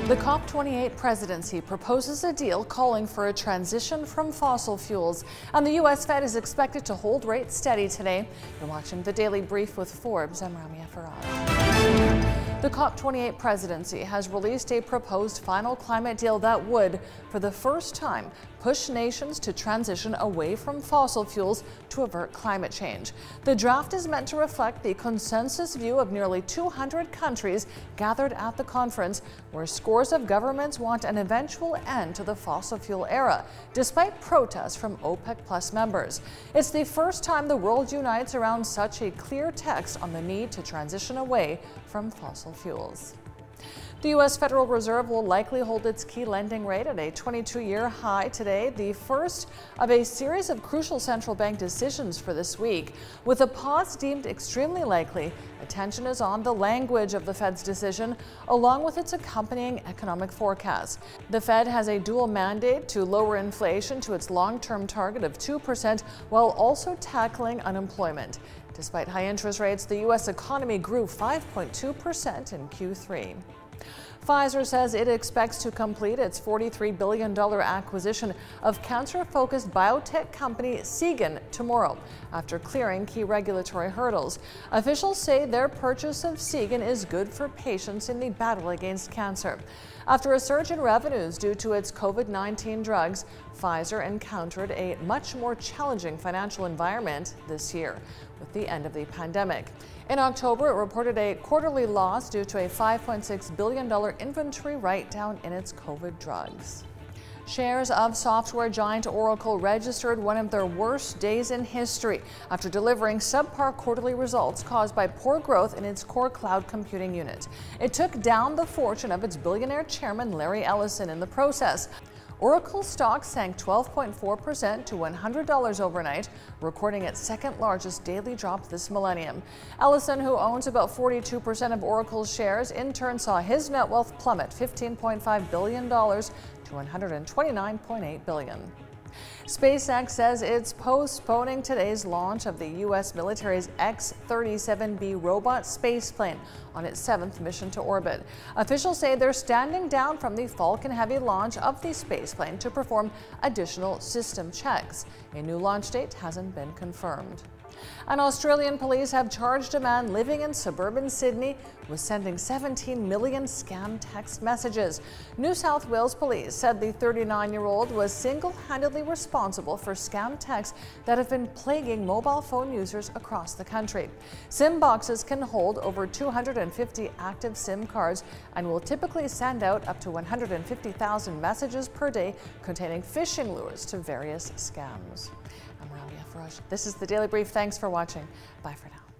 The COP28 Presidency proposes a deal calling for a transition from fossil fuels, and the U.S. Fed is expected to hold rates steady today. You're watching the Daily Brief with Forbes. I'm Ramia Faraj. The COP28 Presidency has released a proposed final climate deal that would, for the first time, push nations to transition away from fossil fuels to avert climate change. The draft is meant to reflect the consensus view of nearly 200 countries gathered at the conference, where scores of governments want an eventual end to the fossil fuel era, despite protests from OPEC+ members. It's the first time the world unites around such a clear text on the need to transition away from fossil fuels. The U.S. Federal Reserve will likely hold its key lending rate at a 22-year high today, the first of a series of crucial central bank decisions for this week. With a pause deemed extremely likely, attention is on the language of the Fed's decision, along with its accompanying economic forecast. The Fed has a dual mandate to lower inflation to its long-term target of 2%, while also tackling unemployment. Despite high interest rates, the U.S. economy grew 5.2% in Q3. Pfizer says it expects to complete its $43 billion acquisition of cancer-focused biotech company Seagen tomorrow, after clearing key regulatory hurdles. Officials say their purchase of Seagen is good for patients in the battle against cancer. After a surge in revenues due to its COVID-19 drugs, Pfizer encountered a much more challenging financial environment this year with the end of the pandemic. In October, it reported a quarterly loss due to a $5.6 billion inventory write-down in its COVID drugs. Shares of software giant Oracle registered one of their worst days in history after delivering subpar quarterly results caused by poor growth in its core cloud computing unit. It took down the fortune of its billionaire chairman Larry Ellison in the process. Oracle stock sank 12.4% to $100 overnight, recording its second largest daily drop this millennium. Ellison, who owns about 42% of Oracle's shares, in turn saw his net wealth plummet $15.5 billion to $129.8 billion. SpaceX says it's postponing today's launch of the U.S. military's X-37B robot spaceplane on its 7th mission to orbit. Officials say they're standing down from the Falcon Heavy launch of the spaceplane to perform additional system checks. A new launch date hasn't been confirmed. And Australian police have charged a man living in suburban Sydney with sending 17 million scam text messages. New South Wales police said the 39-year-old was single-handedly responsible for scam texts that have been plaguing mobile phone users across the country. SIM boxes can hold over 250 active SIM cards and will typically send out up to 150,000 messages per day containing phishing lures to various scams. I'm Ramia Faraj. This is the Daily Brief. Thanks for watching. Bye for now.